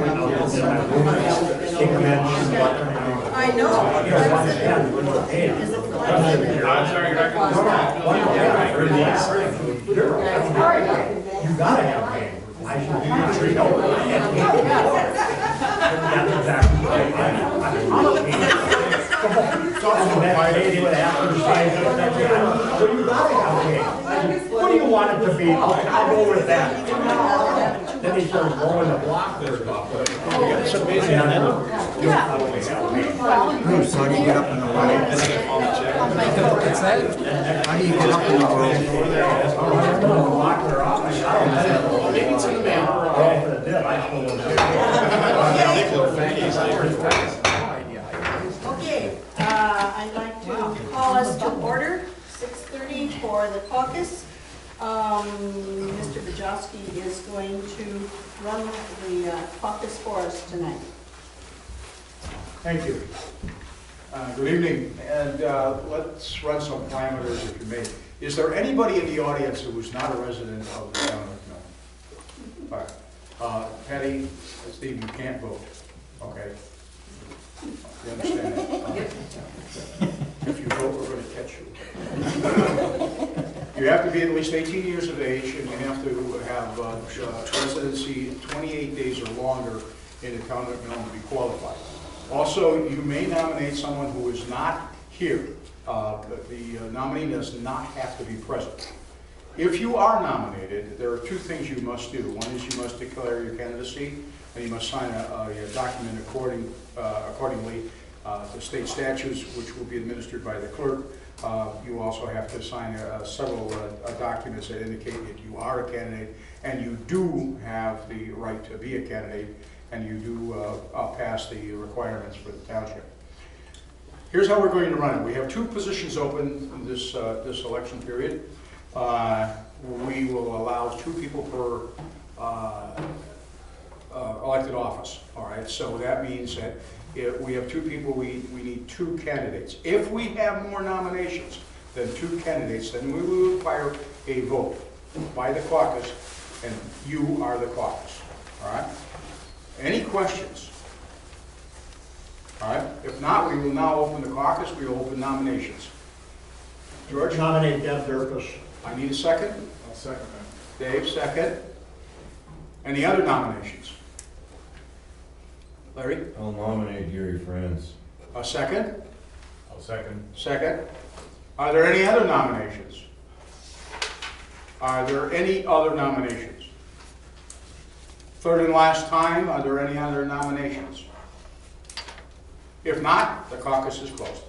I know. You gotta have game. I should do your tree. That's exactly right. It's also that lady with after size. So you gotta have game. What do you want it to be? I'll go with that. Then he starts blowing the block there. It's amazing. Bruce, how do you get up in the world? What's that? How do you get up in the world? Maybe it's in the mail. Okay, I'd like to call us to order, 6:30 for the caucus. Mr. Bajowski is going to run the caucus for us tonight. Thank you. Good evening, and let's run some parameters if you may. Is there anybody in the audience who is not a resident of the town of Milton? All right. Patty, Steve, you can't vote, okay? You understand that? If you vote, we're going to catch you. You have to be at least 18 years of age, and you have to have residency 28 days or longer in the town of Milton to be qualified. Also, you may nominate someone who is not here. The nominee does not have to be present. If you are nominated, there are two things you must do. One is you must declare your candidacy, and you must sign a document accordingly to state statutes, which will be administered by the clerk. You also have to sign several documents that indicate that you are a candidate, and you do have the right to be a candidate, and you do pass the requirements for the township. Here's how we're going to run it. We have two positions open in this election period. We will allow 2 people per elected office. All right, so that means that if we have 2 people, we need 2 candidates. If we have more nominations than 2 candidates, then we will require a vote by the caucus, and you are the caucus. All right. Any questions? All right. If not, we will now open the caucus. We will open nominations. George? Nominate Deb Durkis. I need a second. I'll second that. Dave, second. Any other nominations? Larry? I'll nominate Gary Franz. A second? I'll second. Second. Are there any other nominations? Are there any other nominations? Third and last time, are there any other nominations? If not, the caucus is closed.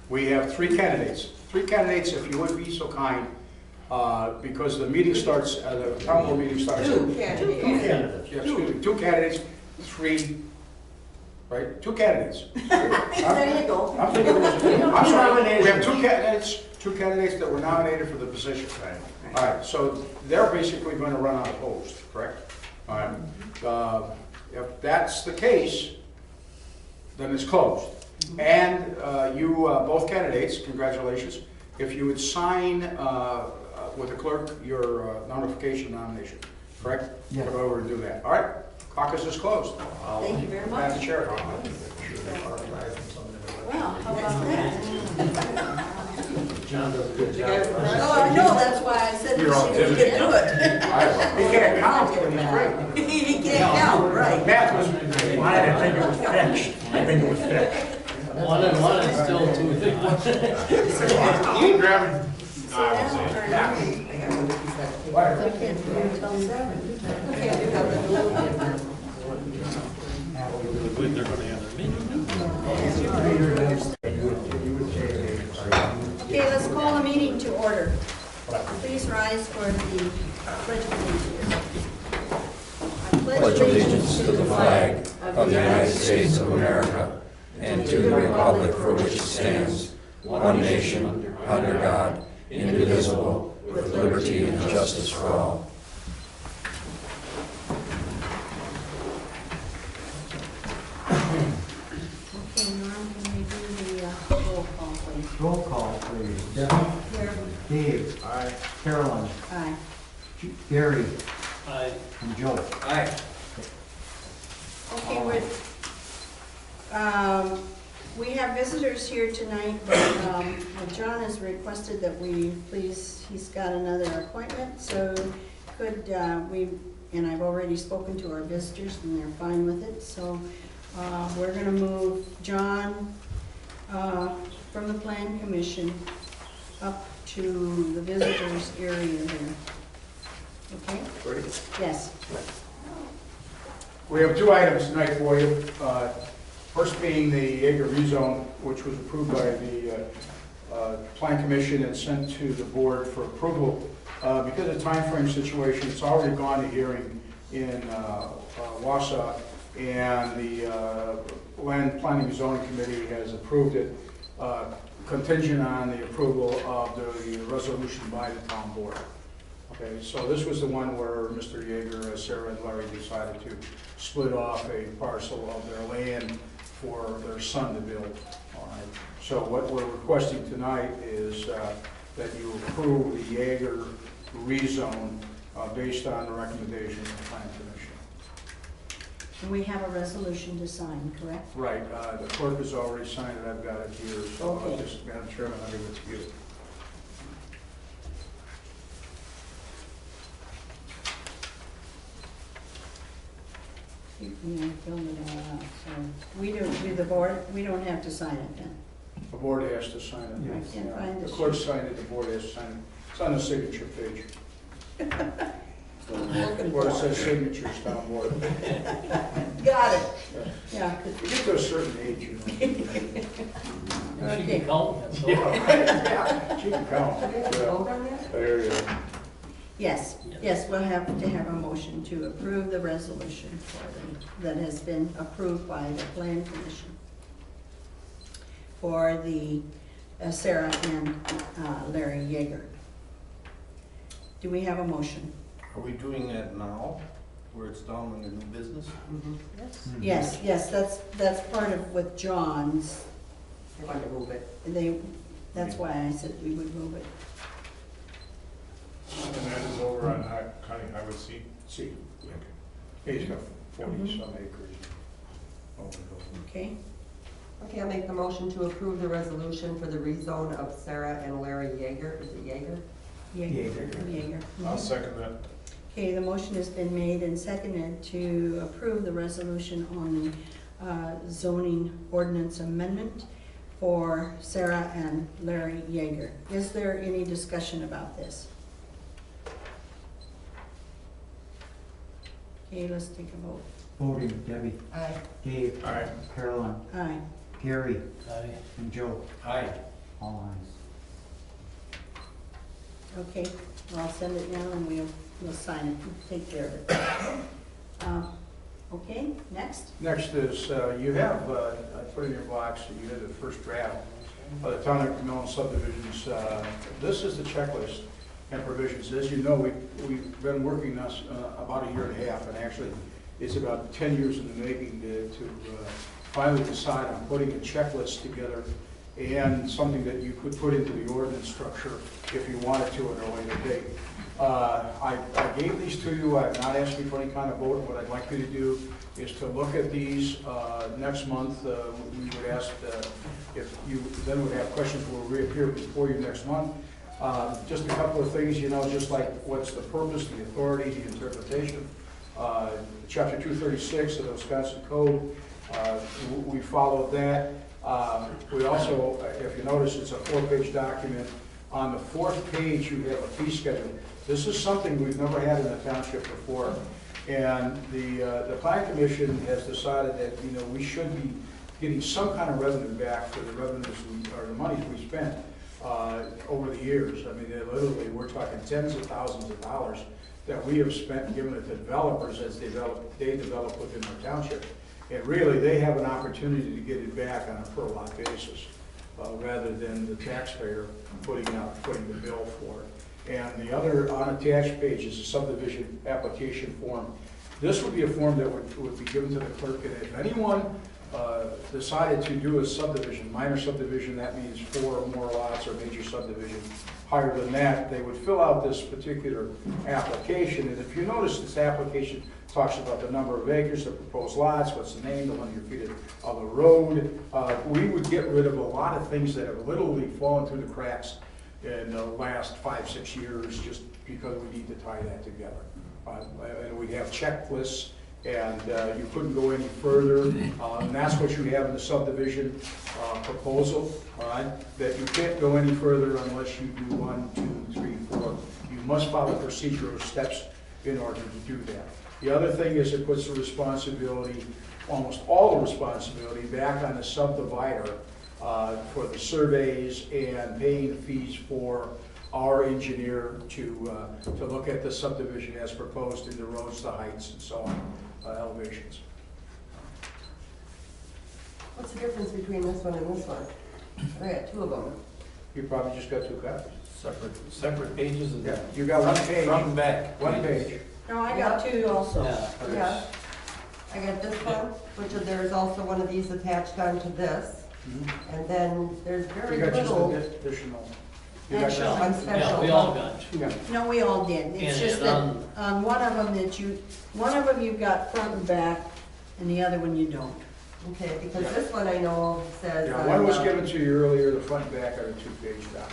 We have 3 candidates. 3 candidates, if you would be so kind, because the meeting starts, the town board meeting starts. 2 candidates. 2 candidates. Yeah, excuse me, 2 candidates, 3, right? 2 candidates. There you go. I'm thinking, I'm sorry, we have 2 candidates that were nominated for the position. All right, so they're basically going to run unopposed, correct? All right. If that's the case, then it's closed. And you, both candidates, congratulations. If you would sign with the clerk your notification nomination, correct? Yes. Go over and do that. All right, caucus is closed. Thank you very much. Madam Chair. Well, how about that? John does a good job. No, I know, that's why I said he could do it. He can't count, but he's great. He can't count, right. Matt was, I didn't think it was fixed. I think it was fixed. 1 and 1 is still 2. you grab it. So now we'll turn on. I can't do it until 7. Can't do that. They're going to have their meeting. Okay, let's call the meeting to order. Please rise for the pledge of allegiance. I pledge allegiance to the flag of the United States of America and to the republic for which it stands, one nation, under God, indivisible, with liberty and justice for all. Okay, Norm, can we do the roll call, please? Roll call, please. Debbie? Here. Dave? Aye. Carolyn? Aye. Gary? Aye. And Joe? Aye. We have visitors here tonight, but John has requested that we please, he's got another appointment, so could and I've already spoken to our visitors and they're fine with it, so we're gonna move John from the Plan Commission up to the visitors area there. Okay? Ready? Yes. We have two items tonight for you. First being the Jaeger rezone, which was approved by the Plan Commission and sent to the board for approval. Because of the timeframe situation, it's already gone to hearing in Wausau, and the Land Planning and Zoning Committee has approved it, contingent on the approval of the resolution by the town board. Okay, so this was the one where Mr. Jaeger, Sarah, and Larry decided to split off a parcel of their land for their son to build. All right. So what we're requesting tonight is that you approve the Jaeger rezone based on the recommendation of the Plan Commission. And we have a resolution to sign, correct? Right. The clerk has already signed it. I've got it here. So Okay. I'll just, Madam Chairman, I'll give it to you. You know, fill it all out, so we the board, we don't have to sign it then. The board has to sign it. I can't find The this. clerk signed it, the board has to sign it. It's on the signature page. Where it says signatures, town board. Got it. Yeah. Yeah. You get to a certain age, you know. She Okay. can count, that's all. Yeah, she can count. Yeah. There you go. Yes, yes, we'll have to have a motion to approve the resolution for them, that has been approved by the Plan Commission for the Sarah and Larry Jaeger. Do we have a motion? Are we doing that now, where it's done in the new business? Yes, yes, that's part of with John's. I want to move it. That's why I said we would move it. And that is over on County Highway C. See, he's got 40-some acres. Okay, Okay, I'll make the motion to approve the resolution for the rezone of Sarah and Larry Jaeger. Is it Jaeger? Jaeger. Jaeger. I'll second that. Okay, the motion has been made and seconded to approve the resolution on the zoning ordinance amendment for Sarah and Larry Jaeger. Is there any discussion about this? Okay, let's take a vote. Voting, Debbie, Aye. Dave, Aye. Caroline, Aye. Gary, Aye. and Joe. Aye. All ayes. Okay, well, I'll send it now and we'll sign it, take care of it. Okay, next? Next is, you have, I put in your box, you had the first draft of the Town of Millen subdivisions. This is the checklist and provisions. As you know, we've been working this about a year and a half, and actually it's about 10 years in the making to finally decide on putting a checklist together and something that you could put into the ordinance structure if you wanted to at a later date. I gave these to you. I've not asked you for any kind of vote. What I'd like you to do is to look at these next month. We would ask if you then would have questions, will reappear before you next month. Just a couple of things, you know, just like what's the purpose, the authority, the interpretation. Chapter 236 of the Wisconsin Code, we followed that. We also, if you notice, it's a 4-page document. On the 4th page, you have a fee schedule. This is something we've never had in the township before. And the Plan Commission has decided that, you know, we should be getting some kind of revenue back for the revenues or the money we spent over the years. I mean, literally, we're talking tens of thousands of dollars that we have spent giving it to developers as they develop within our township. And really, they have an opportunity to get it back on a per lot basis, rather than the taxpayer putting the bill for it. And the other unattached page is a subdivision application form. This would be a form that would be given to the clerk, and if anyone decided to do a subdivision, minor subdivision, that means 4 or more lots, or major subdivision, higher than that, they would fill out this particular application. And if you notice, this application talks about the number of acres, the proposed lots, what's the name, the linear feet of the road. We would get rid of a lot of things that have literally fallen through the cracks in the last 5-6 years, just because we need to tie that together. And we have checklists, and you couldn't go any further. And that's what you have in the subdivision proposal, all right? That you can't go any further unless you do 1, 2, 3, 4. You must follow procedural steps in order to do that. The other thing is it puts the responsibility, almost all the responsibility, back on the subdivider for the surveys and paying the fees for our engineer to look at the subdivision as proposed in the roads, the heights, and so on, elevations. What's the difference between this one and this one? I got two of them. You probably just got 2 copies. Separate pages of Yeah, you got 1 page. front and back. One page. No, I got 2 also. Yeah. I got this one, which is, there's also one of these attached onto this. And then there's very You got just little. additional. You And got shall- On special. Yeah, we all got two. Yeah. No, we all did. It's And just it that on one of them one of them you've got front and back, and the other one you don't. Okay, because this one I know says. Yeah, on, one was given to you earlier, the front and back are a 2-page document.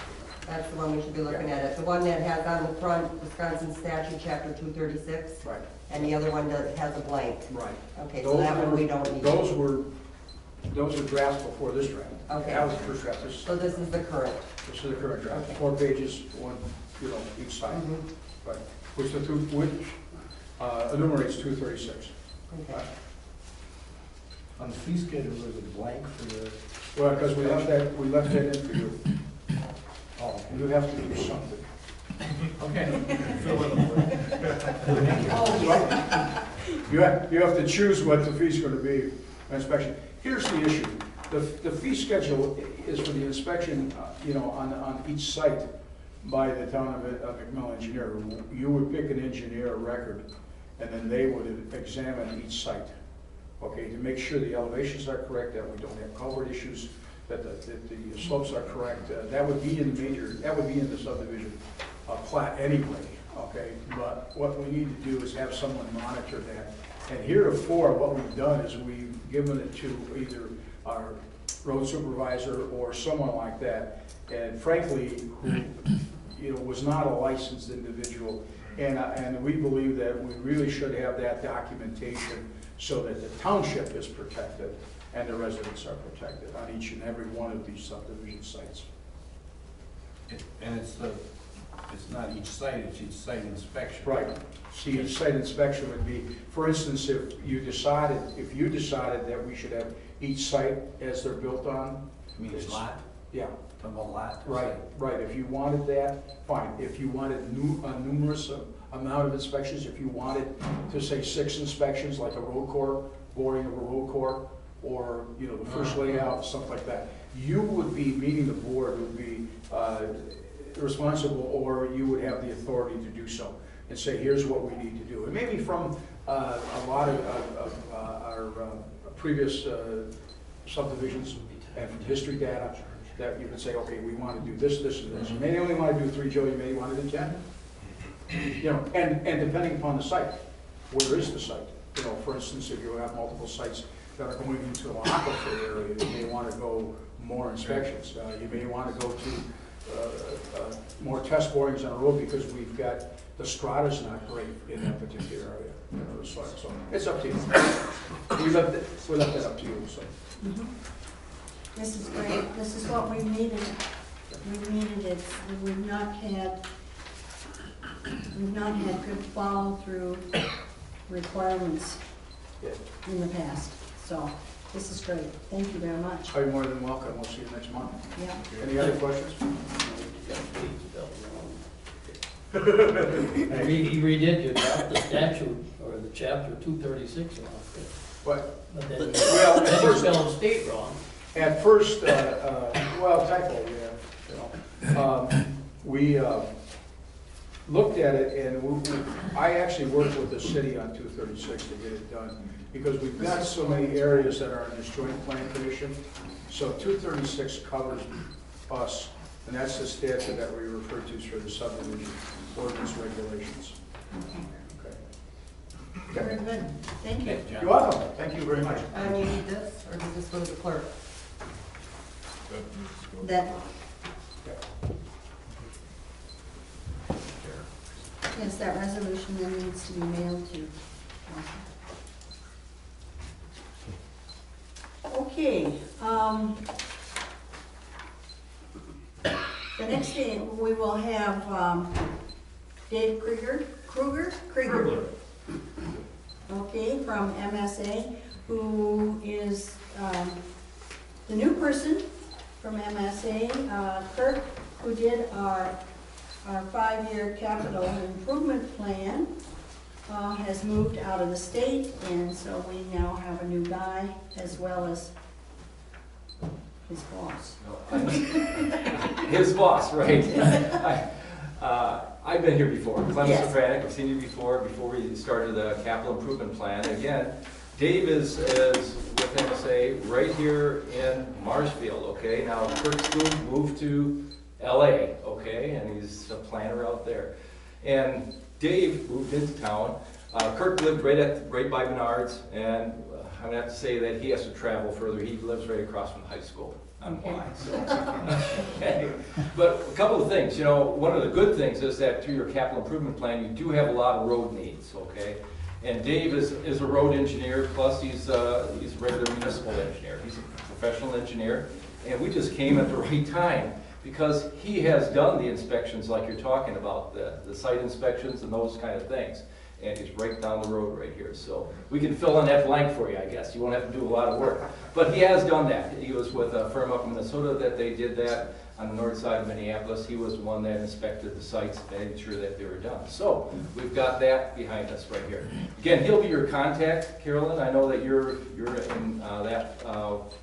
That's the one we should be looking at. The one that has on the front Wisconsin statute, chapter 236. Right. And the other one has a blank. Right. Okay, so that one we don't need. Those were drafts before this draft. Okay. That was the first draft. So this is the current. This is the current draft. Okay. 4 pages, one, each side. Mhm. Right. Which enumerates 236. Okay. Right. On the fee schedule, there's a blank for the, Well, because we left that in for you. oh, You have to do something. okay. Fill in the blank. Oh, yeah. You have to choose what the fee's going to be, inspection. Here's the issue. The fee schedule is for the inspection, on each site by the town of McMillan engineer. You would pick an engineer of record, and then they would examine each site, okay, to make sure the elevations are correct, that we don't have culvert issues, that the slopes are correct. That would be in the subdivision plat anyway, okay? But what we need to do is have someone monitor that. And heretofore, what we've done is we've given it to either our road supervisor or someone like that, and frankly, who was not a licensed individual. And we believe that we really should have that documentation so that the township is protected and the residents are protected on each and every one of these subdivision sites. And it's not each site, it's each site inspection. Right. See, a site inspection would be, for instance, if you decided that we should have each site as they're built on. I mean, each lot, Yeah, from a lot. to right, site. right. If you wanted that, fine. If you wanted a numerous amount of inspections, if you wanted to say 6 inspections, like a road core, boring of a road core, or, the first layout, stuff like that, you would be, meeting the board would be responsible, or you would have the authority to do so and say, here's what we need to do. And maybe from a lot of our previous subdivisions and from history data, that you can say, okay, we want to do this, this, and this. You may only want to do 3, Joe, you may want to do 10. And depending upon the site, where is the site? For instance, if you have multiple sites that are going into an aquifer area, you may want to go more inspections. You may want to go to more test borings on a road because we've got the strata's not great in that particular area. So it's up to you. We left that up to you. So. This is great. This is what we needed. We needed it. We've not had good follow through requirements Yeah. in the past. So this is great. Thank you very much. Are you more than welcome? We'll see you next month. Yeah. Any other questions? He redid you dropped the statute or the chapter 236 off. But, But then, well, then you spelled state wrong. at first, typo, yeah. We looked at it, and I actually worked with the city on 236 to get it done, because we've got so many areas that are in this joint plan commission. So 236 covers us, and that's the statute that we refer to for the subdivision ordinance regulations. Okay. Very good, thank you. John. You're welcome, thank you very much. And you need this, or does this go to the clerk? That, yes, that resolution then needs to be mailed to. Okay, the next thing, we will have, Dave Kruger, okay, from MSA, who is, the new person from MSA, Kirk, who did our 5-year capital improvement plan, has moved out of the state, and so we now have a new guy as well as his boss. His boss, right. I've been here before. Clem Yes. Sofranic, I've seen you before we started the capital improvement plan. Again, Dave is with MSA right here in Marshfield, okay? Now, Kirk's moved to LA, okay? And he's a planner out there. And Dave moved into town. Kirk lived right by Menards, and I'm gonna have to say that he has to travel further. He lives right across from the high school. I'm blind, so. Okay. But a couple of things, one of the good things is that through your capital improvement plan, you do have a lot of road needs, okay? And Dave is a road engineer, plus he's a regular municipal engineer. He's a professional engineer, and we just came at the right time because he has done the inspections like you're talking about, the site inspections and those kind of things. And he's right down the road right here. So we can fill in that blank for you, I guess. You won't have to do a lot of work. But he has done that. He was with a firm up in Minnesota that they did that on the north side of Minneapolis. He was the one that inspected the sites and made sure that they were done. So we've got that behind us right here. Again, he'll be your contact, Carolyn. I know that you're in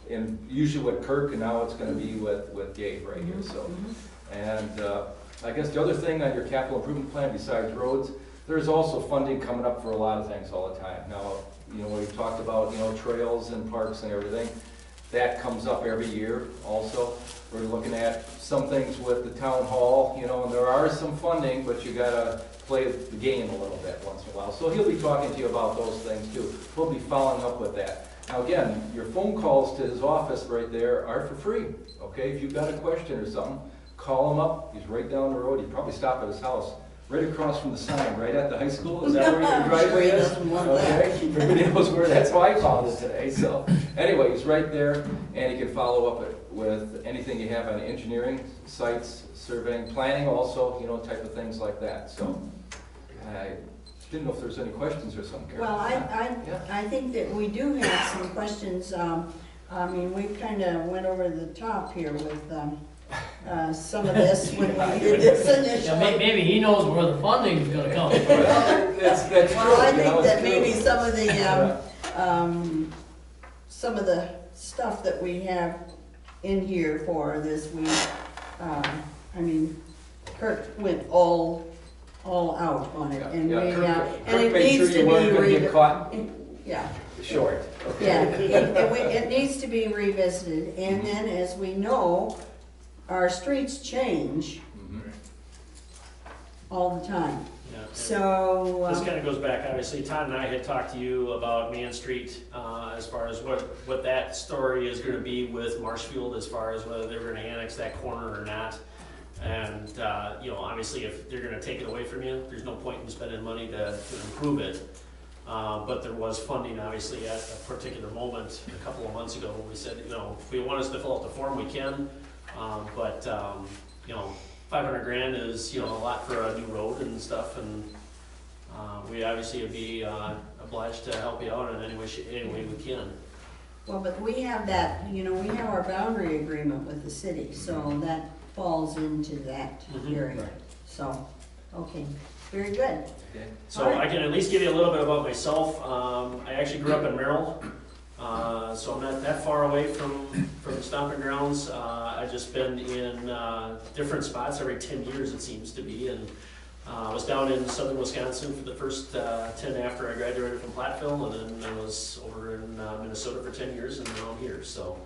in usually with Kirk, and now it's going to be with Dave right here. So, and I guess the other thing on your capital improvement plan besides roads, there's also funding coming up for a lot of things all the time. Now, we've talked about, trails and parks and everything. That comes up every year also. We're looking at some things with the town hall, and there are some funding, but you gotta play the game a little bit once in a while. So he'll be talking to you about those things too. We'll be following up with that. Now again, your phone calls to his office right there are for free, okay? If you've got a question or something, call him up. He's right down the road. You probably stop at his house. Right across from the sign, right at the high school. Is that where your driveway is? Okay, everybody knows where. That's why I found it today. So, anyway, he's right there, and he can follow up with anything you have on engineering, sites, surveying, planning, also, type of things like that. So, I didn't know if there's any questions or something, Carol. Well, I think that we do have some questions. I mean, we kind of went over the top here with some of this when we did this initially. Yeah, maybe he knows where the funding is gonna come from. That's true. Well, I think that maybe some of the stuff that we have in here for this week, I mean, Kirk went all out on it, and we, and it needs to be yeah. Short. Okay. Yeah, it needs to be revisited, and then as we know, our streets change all the time. Yeah, so this kind of goes back, obviously, Todd and I had talked to you about Main Street as far as what that story is going to be with Marshfield, as far as whether they're going to annex that corner or not. And, obviously if they're going to take it away from you, there's no point in spending money to improve it. But there was funding, obviously, at a particular moment a couple of months ago when we said, if we want us to fill out the form, we can. But 500 grand is, a lot for a new road and stuff, and we obviously would be obliged to help you out in any way we can. well, but we have that, we have our boundary agreement with the city, so that falls into that area. Right. So, okay, very good. Okay. So I can at least give you a little bit about myself. I actually grew up in Merrill, so I'm not that far away from the stomping grounds. I've just been in different spots every 10 years, it seems to be, and I was down in southern Wisconsin for the first 10 after I graduated from Platteville, and then I was over in Minnesota for 10 years, and now I'm here. So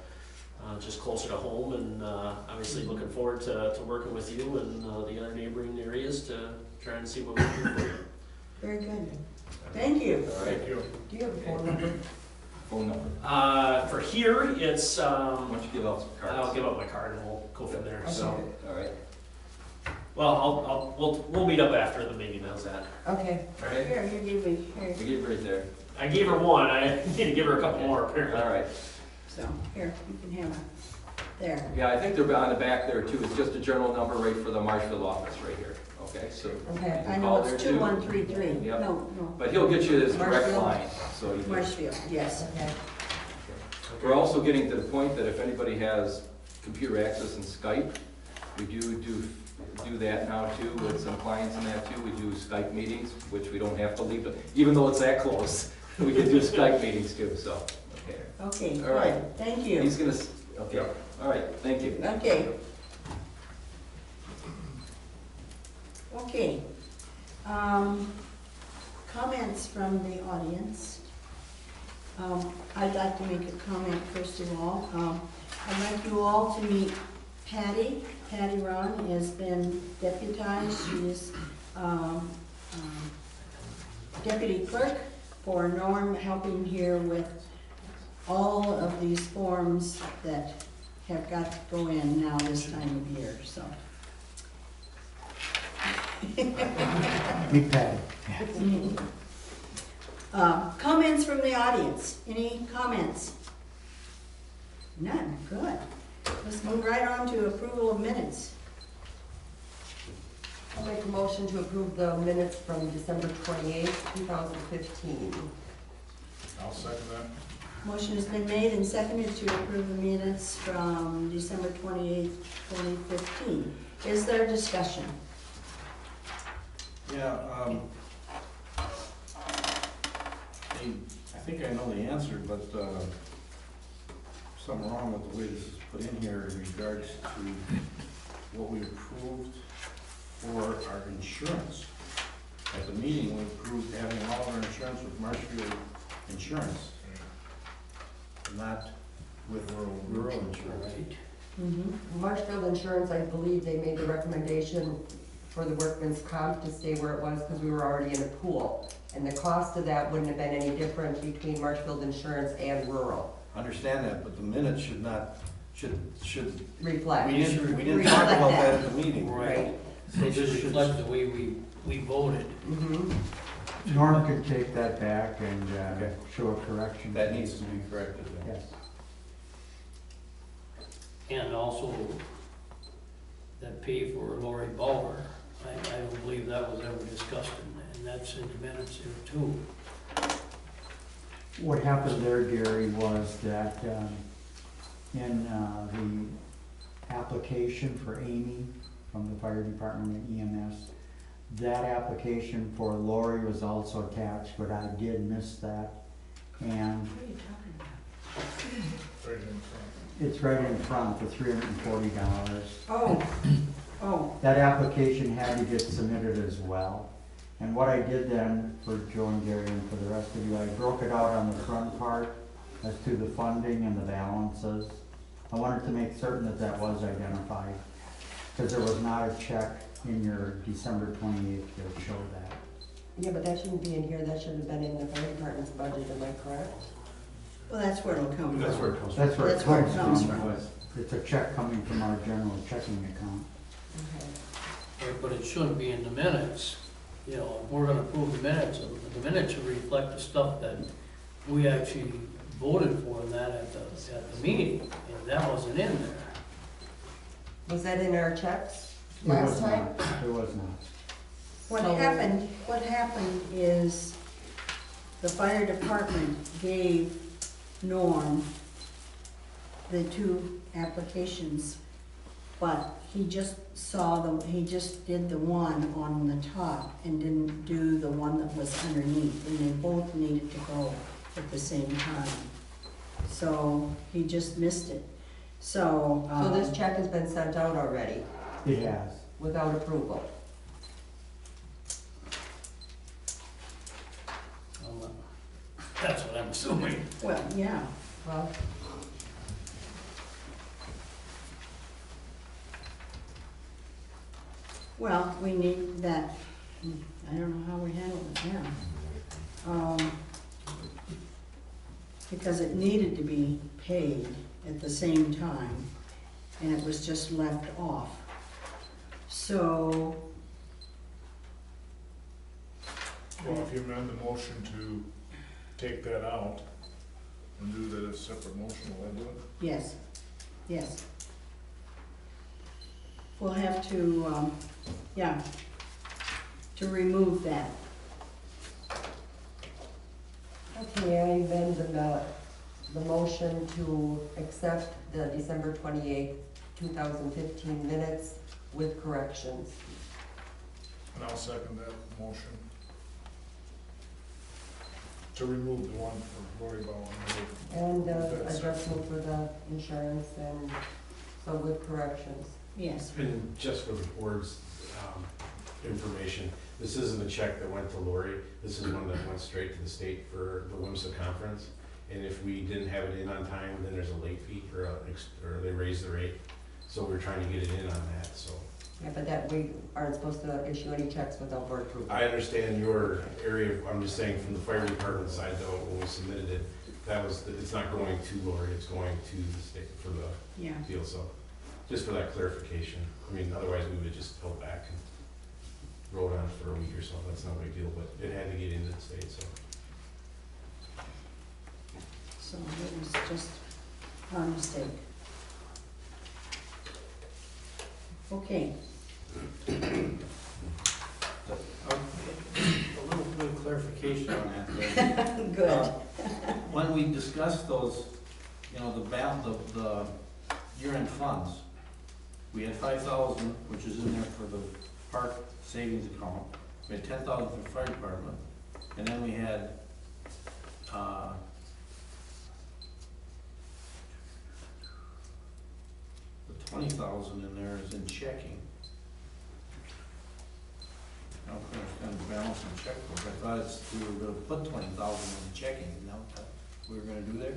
just closer to home, and obviously looking forward to working with you and the other neighboring areas to try and see what we can do for you. Very good. Thank you. All right, Thank you. Do you have a phone number? phone number. For here, it's, Why don't you give out some cards? I'll give up my card and we'll go from there, so. All right. Well, we'll meet up after the meeting, how's that? Okay. All right. Here, you give me, here, We gave right there. I gave her one, I need to give her a couple more apparently. All right. so, here, you can have it. There. Yeah, I think they're on the back there too. It's just a general number right for the Marshfield office right here. Okay, so. Okay. I know it's 2133. Yep. No, But he'll get you his direct Marshfield? line, so you can. Marshfield, yes. Okay. We're also getting to the point that if anybody has computer access and Skype, we do that now too with some clients and that too. We do Skype meetings, which we don't have to leave, even though it's that close, we can do Skype meetings too, so, okay. Okay, All right. good, thank you. He's gonna, okay, all right, thank you. Okay. Okay. Comments from the audience. I'd like to make a comment first of all. I'd like you all to meet Patty. Patty Ron has been deputized. She is deputy clerk for Norm, helping here with all of these forms that have got to go in now this time of year, so. Meet Patty. Comments from the audience? Any comments? None, good. Let's move right on to approval of minutes. I'll make a motion to approve the minutes from December 28th, 2015. I'll second that. Motion has been made and seconded to approve the minutes from December 28th, 2015. Is there discussion? Yeah, I think I know the answer, but something wrong with the way this is put in here in regards to what we approved for our insurance. At the meeting, we approved having all of our insurance with Marshfield Insurance, not with rural insurance. Marshfield Insurance, I believe they made the recommendation for the workman's comp to stay where it was because we were already in a pool. And the cost of that wouldn't have been any different between Marshfield Insurance and rural. Understand that, but the minutes should not, should, Reflect. we didn't Reflect talk about that. that at the meeting. Right. They just reflect the way we voted. Norm could take that back and Okay. show a correction. That needs to be corrected then. Yes. And also that pay for Lori Bauer, I don't believe that was ever discussed, and that's in the minutes there too. What happened there, Gary, was that in the application for Amy from the fire department and EMS, that application for Lori was also attached, but I did miss that. And What are you talking about? Right in front. it's right in front, the $340. Oh, That application had to get submitted as well. And what I did then for Joe and Gary and for the rest of you, I broke it out on the front part as to the funding and the balances. I wanted to make certain that that was identified, because there was not a check in your December 28th that showed that. Yeah, but that shouldn't be in here. That should have been in the fire department's budget. Am I correct? well, that's where it'll come from. That's where it comes from. That's where it That's where it comes comes from. It's a check coming from our general checking account. Okay. But it shouldn't be in the minutes. You know, if we're gonna approve the minutes, the minutes should reflect the stuff that we actually voted for in that at the meeting, and that wasn't in there. Was that in our checks It last was time? not. It was not. What So- happened is the fire department gave Norm the two applications, but he just he just did the one on the top and didn't do the one that was underneath, and they both needed to go at the same time. So he just missed it. So. So this check has been sent out already It has. without approval. That's what I'm assuming. Well, yeah. Well, Well, we need that, I don't know how we handle it now. because it needed to be paid at the same time, and it was just left off. So, Well, if you amend the motion to take that out and do that as a separate motion, will that do it? yes, yes. We'll have to, yeah, to remove that. Okay, I amend the motion to accept the December 28th, 2015 minutes with corrections. And I'll second that motion. To remove the one for Glory Bowen. And adjustment for the insurance and some with corrections. Yes, And just for the board's information, this isn't a check that went to Lori. This is one that went straight to the state for the WMSA conference. And if we didn't have it in on time, then there's a late fee or they raise the rate. So we're trying to get it in on that, so. Yeah, but that we aren't supposed to issue any checks without board approval. I understand your area, I'm just saying from the fire department side though, when we submitted it, it's not going to Lori, it's going to the state for the yeah. deal, so. Just for that clarification. I mean, otherwise we would just go back and roll it on for a week or so, that's not a big deal, but it had to get into the state, so. So it was just our mistake. Okay. A little bit of clarification on that there. Good. When we discussed those, you know, the year-end funds, we had 5,000, which is in there for the park savings account. We had 10,000 for the fire department, and then we had, the 20,000 in there is in checking. I don't understand the balance in checkbook. I thought we were gonna put 20,000 in checking, you know, that we were gonna do there?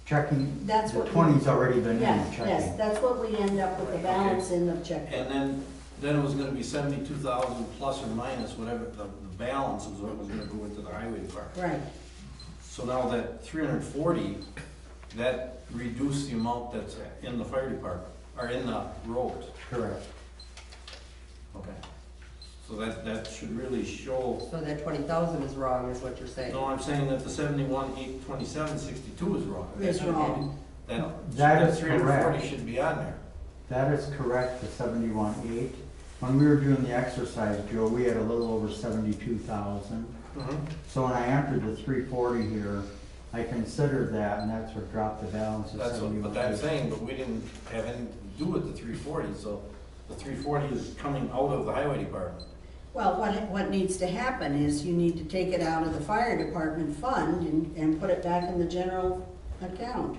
Checking, That's the what we- 20's already been in Yes, checking. yes, that's what we end up with, the balance in the check. And then it was gonna be 72,000 plus or minus, whatever, the balance was what was gonna go into the highway department. Right, So now that 340, that reduced the amount that's in the fire department, or in the roads. Correct. Okay. So that should really show, So that 20,000 is wrong, is what you're saying? no, I'm saying that the 71,827.62 is wrong. it's wrong. That is 340 correct. should be on there. That is correct, the 71.8. When we were doing the exercise, Joe, we had a little over 72,000. So when I entered the 340 here, I considered that, and that's what dropped the balance of That's what, 71. but I'm saying, but we didn't have anything to do with the 340, so the 340 is coming out of the highway department. Well, what needs to happen is you need to take it out of the fire department fund and put it back in the general account.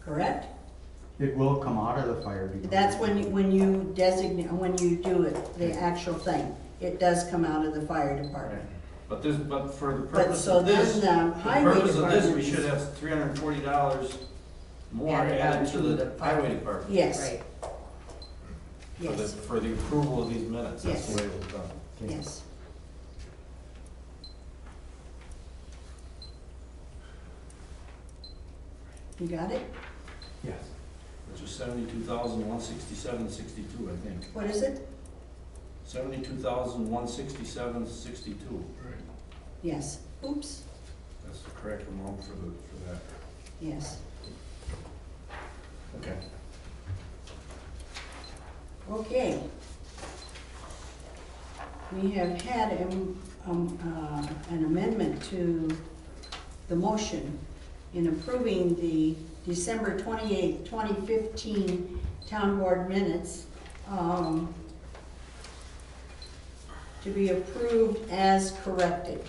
Correct? It will come out of the fire department. That's when you designate, when you do it, the actual thing. It does come out of the fire department. But for the But purpose so of this, then the the highway purpose of this, we department. should have $340 more Added added on to the highway department. Yes, Right. yes, For the approval of these minutes, that's Yes. the way it was done. yes. You got it? Yes. Which is 72,167.62, I think. What is it? 72,167.62. Yes. Oops, That's the correct amount for that. yes. Okay. Okay. We have had an amendment to the motion in approving the December 28, 2015 Town Board minutes to be approved as corrected.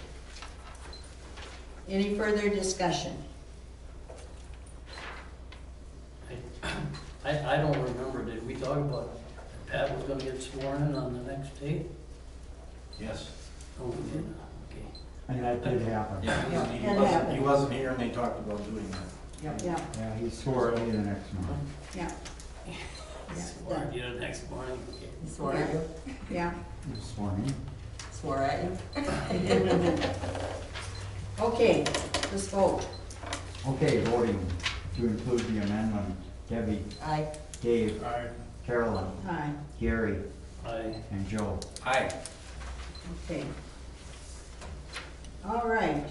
Any further discussion? I don't remember, did we talk about Pat was gonna get sworn in on the next date? Yes. Oh, we did, okay. And that did happen. Yeah, Yeah, he that wasn't, happened. he wasn't here and they talked about doing that. Yep. Yeah, Yeah, he swore at me the next month. yeah. Sworn, you know, next morning, okay. Sworn in. Yeah, He was sworn in. swore at you. Okay, let's vote. Okay, voting to include the amendment. Debbie, Aye. Dave, Aye. Carolyn, Aye. Gary, I, and Joe. Aye. Okay. All right.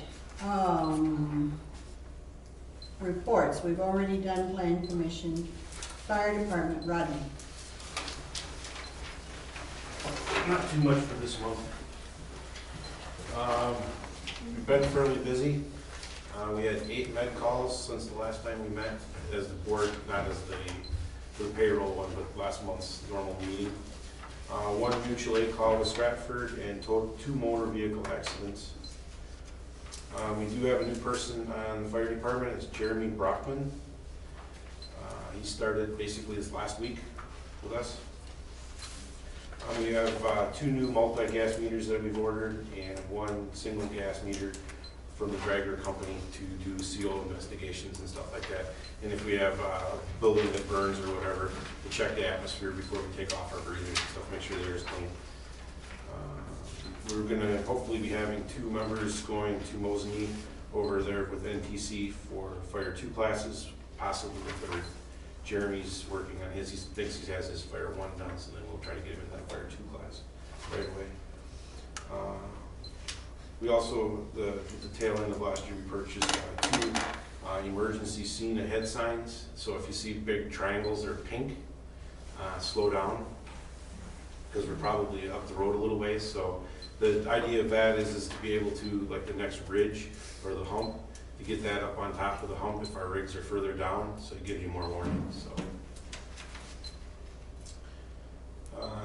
Reports, we've already done plan commission, fire department, Rodney. Not too much for this month. We've been fairly busy. We had 8 med calls since the last time we met as the board, not as the payroll one, but last month's normal meeting. 1 mutual aid call with Stratford and 2 motor vehicle accidents. We do have a new person on the fire department. It's Jeremy Brockman. He started basically this last week with us. We have 2 new multi-gas meters that we've ordered and 1 single gas meter from the dragger company to do CO investigations and stuff like that. And if we have a building that burns or whatever, to check the atmosphere before we take off our breathers and stuff, make sure the air is clean. We're gonna hopefully be having 2 members going to Mosinee over there with NTC for Fire 2 classes, possibly the 3rd. Jeremy's working on his, he thinks he has his Fire 1 done, so then we'll try to get him in that Fire 2 class right away. We also, at the tail end of last year, we purchased 2 emergency scene ahead signs. So if you see big triangles that are pink, slow down, because we're probably up the road a little ways. So the idea of that is to be able to, like the next ridge or the hump, to get that up on top of the hump if our rigs are further down, so it gives you more warning. So,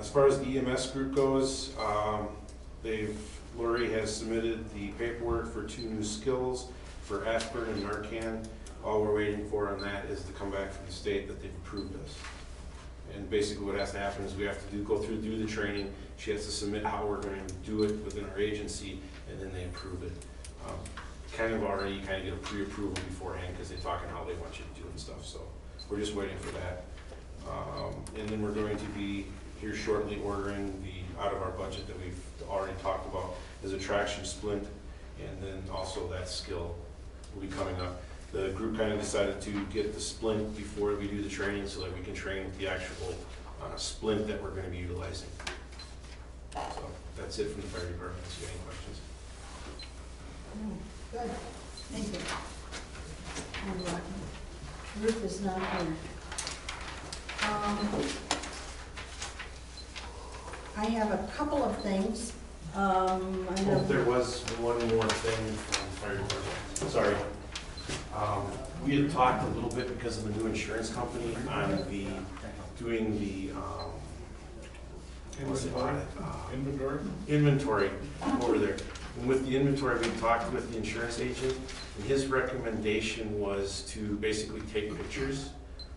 as far as the EMS group goes, Lori has submitted the paperwork for 2 new skills for aspirin and Narcan. All we're waiting for on that is to come back from the state that they've approved us. And basically what has to happen is we have to go through the training. She has to submit how we're going to do it within our agency, and then they approve it. Kind of get a pre-approval beforehand because they talk on how they want you to do and stuff. So we're just waiting for that. And then we're going to be here shortly ordering out of our budget that we've already talked about is a traction splint, and then also that skill will be coming up. The group kind of decided to get the splint before we do the training so that we can train with the actual splint that we're going to be utilizing. So that's it from the fire department. Do you have any questions? Good, thank you. Ruth is not here. I have a couple of things. There was one more thing from the fire department. Sorry. We had talked a little bit because of the new insurance company on doing the inventory over there. And with the inventory, we talked with the insurance agent, and his recommendation was to basically take pictures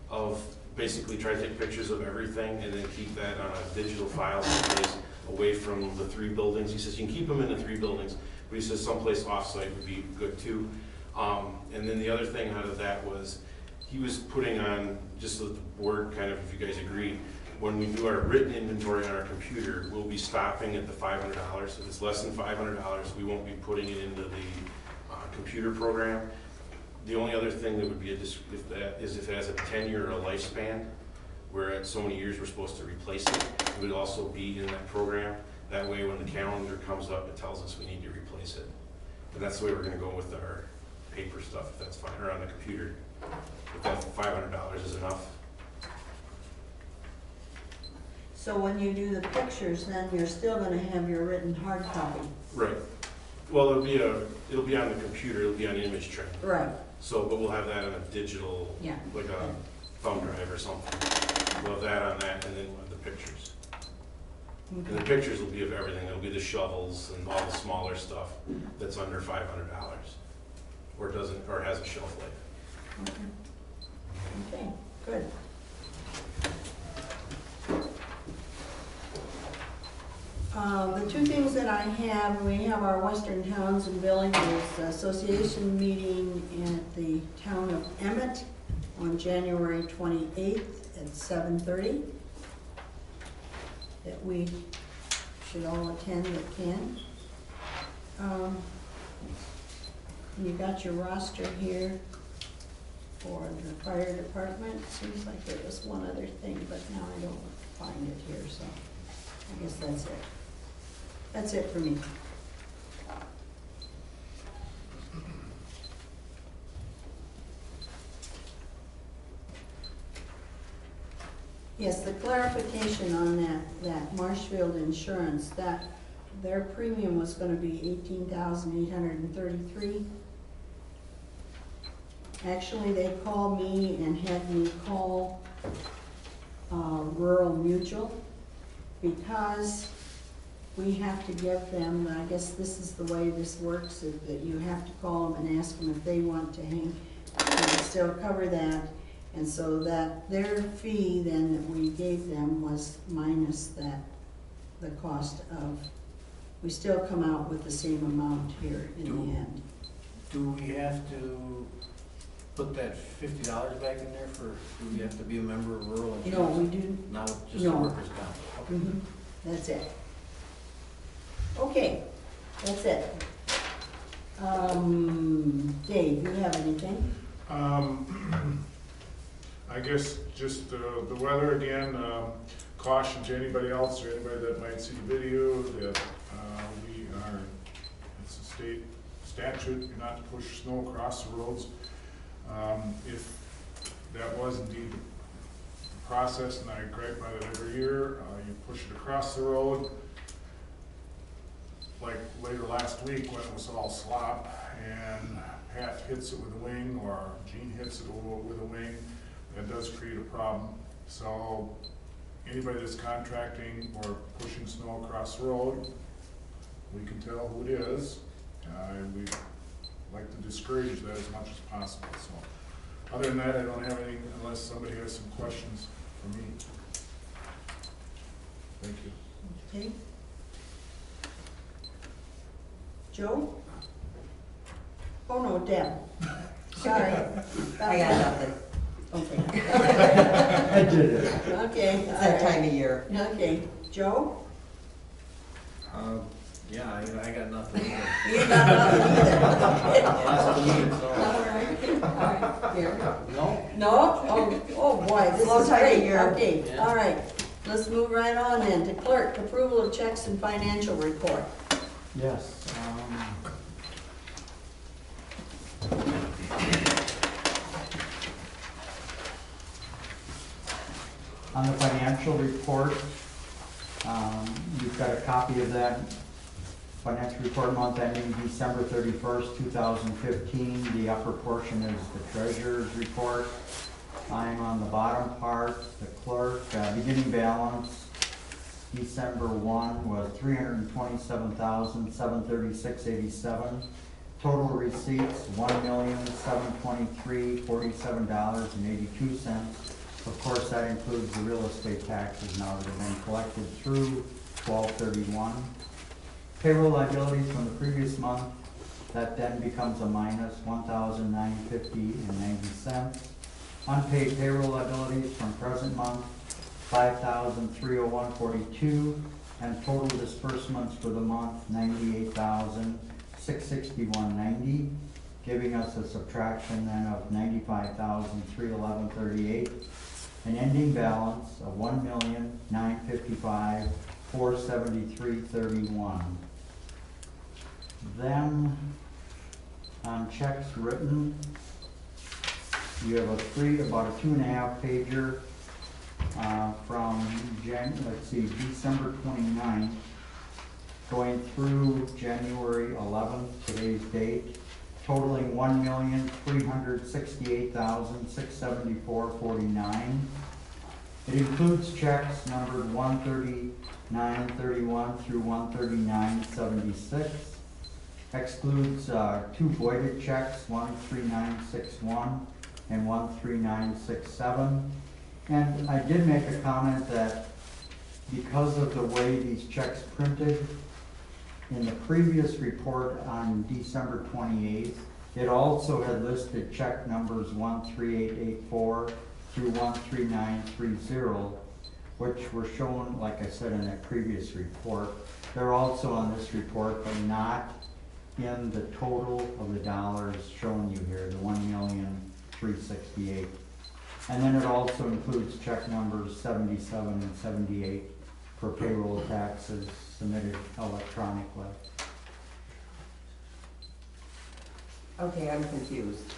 of, try to take pictures of everything and then keep that on a digital file someplace away from the 3 buildings. He says you can keep them in the 3 buildings, but he says someplace off-site would be good too. And then the other thing out of that was he was putting on, just so that the board kind of, if you guys agree, when we do our written inventory on our computer, we'll be stopping at the $500. If it's less than $500, we won't be putting it into the computer program. The only other thing that would be if it has a 10-year lifespan, where at so many years we're supposed to replace it, it would also be in that program. That way when the calendar comes up, it tells us we need to replace it. And that's the way we're gonna go with our paper stuff, if that's fine, or on the computer. If that $500 is enough. So when you do the pictures, then you're still gonna have your written hard copy. Right. Well, it'll be on the computer, it'll be on image tray. Right. So, but we'll have that on a digital, Yeah. like a thumb drive or something. We'll have that on that, and then we'll have the pictures. And the pictures will be of everything. It'll be the shovels and all the smaller stuff that's under $500, or has a shelf life. Okay, good. The 2 things that I have, we have our Western Towns and Villages Association meeting at the town of Emmett on January 28th at 7:30. That we should all attend that can. You got your roster here for the fire department. Seems like there was one other thing, but now I don't find it here, so I guess that's it. That's it for me. Yes, the clarification on that Marshfield insurance, that their premium was gonna be $18,833. Actually, they called me and had me call Rural Mutual because we have to give them, I guess this is the way this works, is that you have to call them and ask them if they want to still cover that. And so that their fee then that we gave them was minus that, the cost of, we still come out with the same amount here in the end. Do we have to put that $50 back in there for, do we have to be a member of rural insurance? No, we do. Now it's just No. the workers' comp? Okay. Mhm. That's it. Okay, that's it. Dave, you have anything? I guess just the weather again, caution to anybody else or anybody that might see the video that it's a state statute, you're not to push snow across the roads. If that was indeed the process, and I gripe by that every year, you push it across the road, like later last week when it was all slop and Pat hits it with a wing or Gene hits it with a wing, that does create a problem. So anybody that's contracting or pushing snow across the road, we can tell who it is. We like to discourage that as much as possible. So other than that, I don't have anything unless somebody has some questions for me. Thank you. Okay. Joe? Oh, no, Deb. Sorry. I got nothing. Okay. I did it. Okay. It's all that right. time of year. Okay. Joe? Yeah, I got nothing either. You got nothing either. Last meeting, so. All right. All right. Here. No? No? Oh, boy, this Slow is time of great. year. Okay, Yeah. all right. Let's move right on then to clerk, approval of checks and financial report. Yes. On the financial report, you've got a copy of that financial report month ending December 31st, 2015. The upper portion is the treasurer's report. I'm on the bottom part, the clerk. Beginning balance, December 1 was $327,736.87. Total receipts, $1,723,47.82. Of course, that includes the real estate taxes now that have been collected through 12/31. Payroll liabilities from the previous month, that then becomes a minus $1,950.90. Unpaid payroll liabilities from present month, $5,301.42, and total disbursements for the month, $98,661.90, giving us a subtraction then of $95,311.38, an ending balance of $1,955,473.31. Then, on checks written, you have about a 2.5 pager from December 29th, going through January 11th, today's date, totaling $1,368,674.49. It includes checks numbered 139.31 through 139.76. Excludes two voided checks, 13961 and 13967. And I did make a comment that because of the way these checks printed, in the previous report on December 28th, it also had listed check numbers 13884 through 13930. which were shown, like I said, in that previous report. They're also on this report, but not in the total of the dollars shown you here, the 1,368,000. And then it also includes check numbers 77 and 78 for payroll taxes submitted electronically. Okay, I'm confused.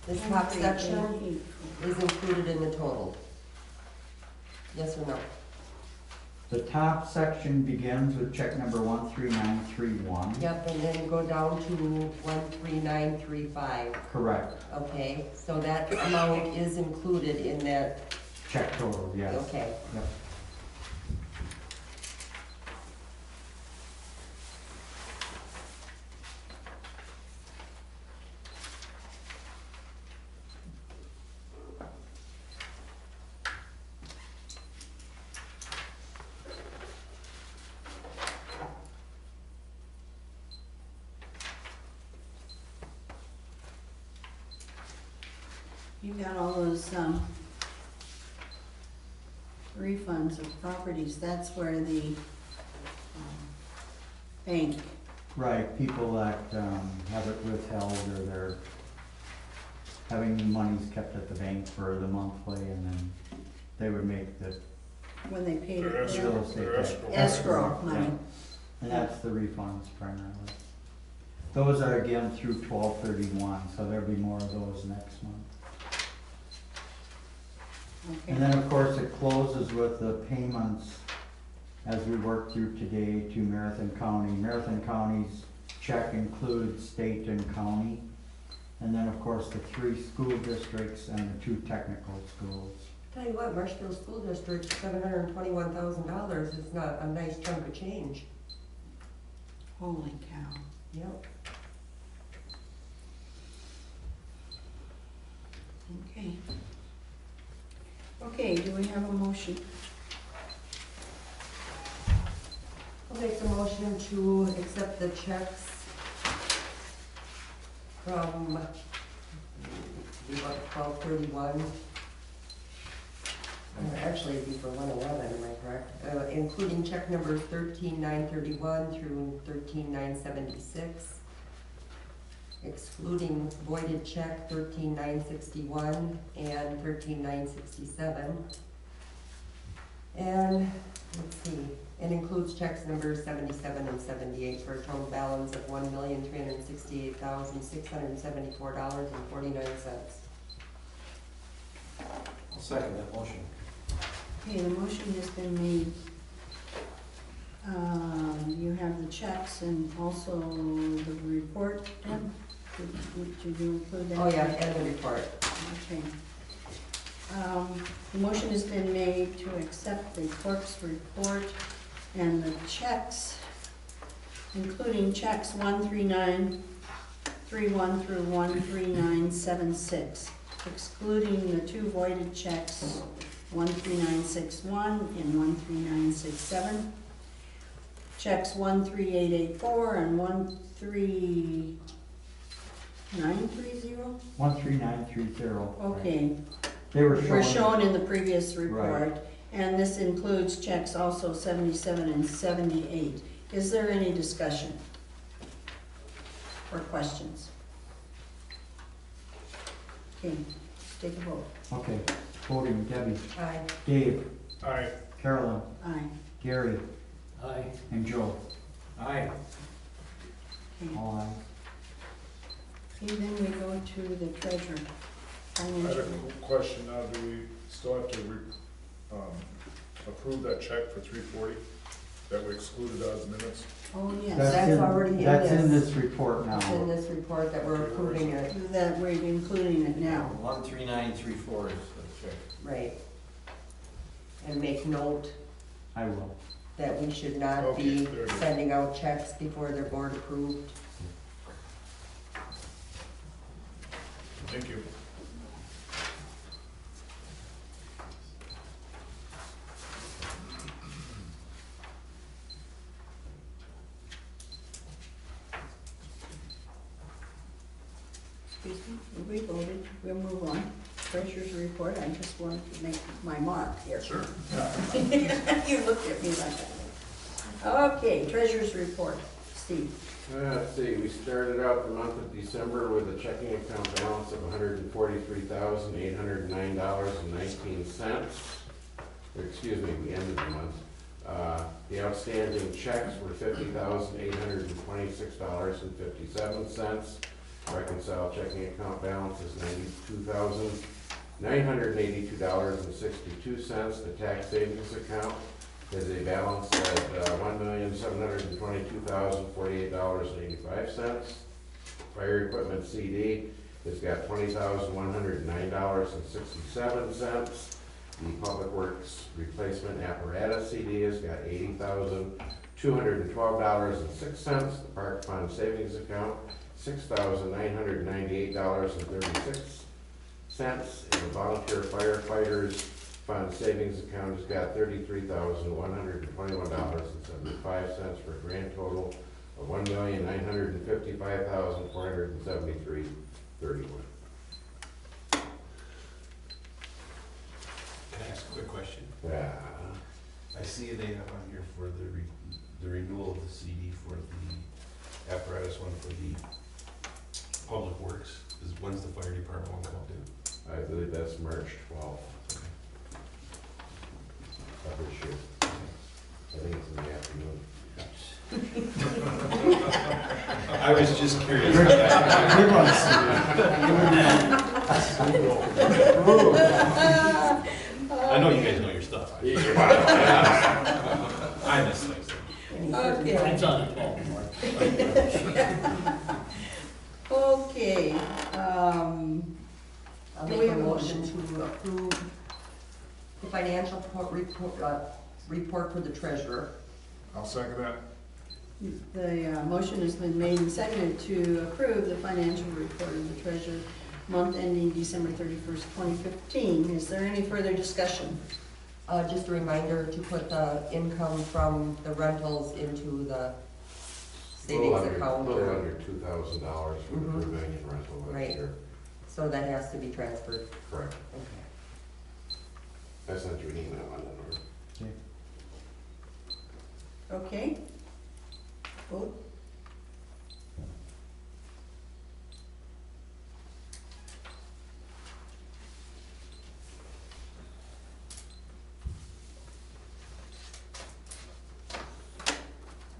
This top section is included in the total? Yes or no? The top section begins with check number 13931. Yep, and then go down to 13935. Correct. Okay, so that amount is included in that, Check total, yes. okay. Yep. You got all those, refunds of properties, that's where the, bank, Right, people that have it withheld or they're having monies kept at the bank for the monthly and then they would make the when they paid Their it, escrow. real estate Their tax. escrow. escrow money. Yeah. And that's the refunds primarily. Those are again through 12/31, so there'll be more of those next month. And Okay, then, of course, it closes with the payments as we work through today to Marathon County. Marathon County's check includes state and county. And then, of course, the 3 school districts and the 2 technical schools. Tell you what, Marshfield School District, $721,000 is not a nice chunk of change. holy cow. Yep. Okay. Okay, do we have a motion? I'll make the motion to accept the checks from, 12/31. Actually, it'd be for 1/11, am I correct? Including check numbers 13,931 through 13,976. Excluding voided check 13,961 and 13,967. And, let's see, it includes checks numbers 77 and 78 for a total balance of $1,368,674.49. I'll second that motion. Okay, the motion has been made. You have the checks and also the report, Deb? Did you include that? Oh, yeah, and the report. Okay. The motion has been made to accept the clerk's report and the checks, including checks 13931 through 13976, excluding the 2 voided checks, 13961 and 13967. Checks 13884 and 13930. 13930. Okay, They were shown in the previous report. And this includes checks also 77 and 78. Is there any discussion or questions? Okay, take a vote. Okay, voting, Debbie, Aye. Dave, Aye. Carolyn, Aye. Gary, Aye. and Joe. Aye. Okay. All ayes. Okay, then we go to the treasurer. I had a Financial. question now, do we still have to approve that check for 340 that we excluded out of the minutes? Oh, yes, That's already in That's in this. this report now. It's in this report that we're approving it, that we're including it now. 13934 is the check. right. And make note I will. that we should not Okay, be there it is. sending out checks before they're board approved. Thank you. Excuse me, we voted, we'll move on. treasurer's report, I just wanted to make my mark here. Sure. You looked at me like that. Okay, treasurer's report, Steve. Let's see, we started out the month of December with a checking account balance of $143,809.19. Excuse me, we ended the month. The outstanding checks were $50,826.57. Reconciled checking account balance is $92,982.62. The tax savings account is a balance at $1,722,048.85. Fire equipment CD has got $20,109.67. The Public Works Replacement Apparatus CD has got $80,212.06. The Park Fund Savings Account, $6,998.36. And the Volunteer Firefighters Fund Savings Account has got $33,121.75 for a grand total of $1,955,473.31. Can I ask a quick question? Yeah. I see they have on here for the renewal of the CD for the apparatus one for the Public Works. When's the fire department one come due? I believe that's March 12th of this year. I think it's in the afternoon. I was just curious. I know you guys know your stuff. I miss things. Okay. It's on the 12th, Mark. Okay, I'll Do make we a have a motion to approve the financial report for the treasurer. I'll second that. the motion has been made and seconded to approve the financial report of the treasurer month ending December 31st, 2015. Is there any further discussion? Just a reminder to put the income from the rentals into the savings account. A little under $2,000 for the prevailing rental last Right. year. So that has to be transferred. Correct. Okay. I sent you an email on that, or Okay. Vote.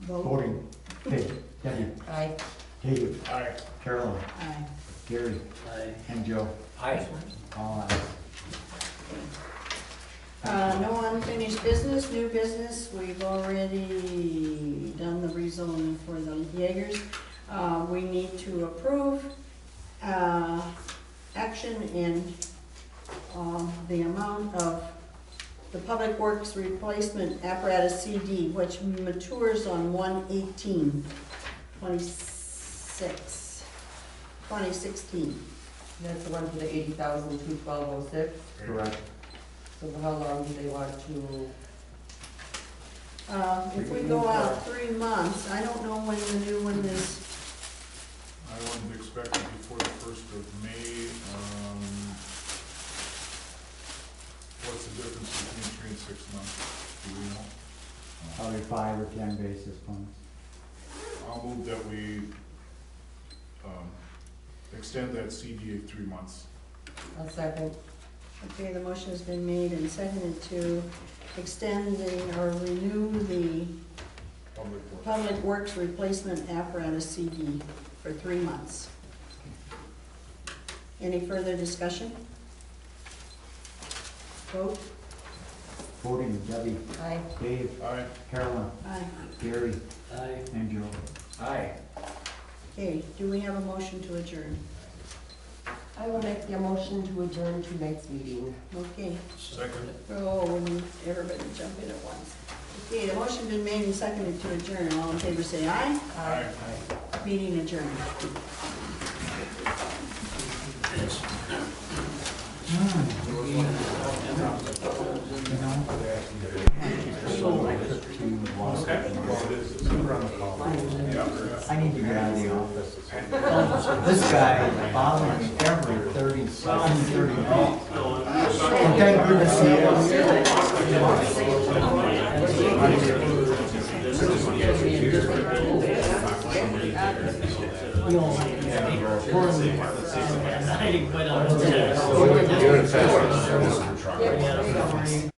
Vote. Voting. Okay, Debbie, Aye. Dave, Aye. Carolyn, Aye. Gary, Aye. and Joe. Aye. All ayes. No unfinished business, new business, we've already done the rezoning for the Jaegers. We need to approve, action in, the amount of the Public Works Replacement Apparatus CD, which matures on 1/18/2016. That's the one for the 80,212.06. Correct. So how long do they want to? If we go out 3 months, I don't know when the new one is. I wouldn't expect it before the 1st of May. What's the difference between 3 and 6 months? Do we know? Probably 5 or 10 basis points. I'll move that we extend that CD 3 months. A second. Okay, the motion has been made and seconded to extend or renew the Public Works Replacement Apparatus CD for 3 months. Any further discussion? Vote. Voting, Debbie, Aye. Dave, Aye. Carolyn, Aye. Gary, Aye. and Joe. Aye. Okay, do we have a motion to adjourn? I will make the motion to adjourn tonight's meeting. Okay. Second. Oh, we need everybody to jump in at once. Okay, the motion been made and seconded to adjourn. All in favor say aye. Aye. Meeting adjourned. I need to get out of the office. This guy bothers me every 30 minutes. And thank goodness he I didn't quite understand. You're in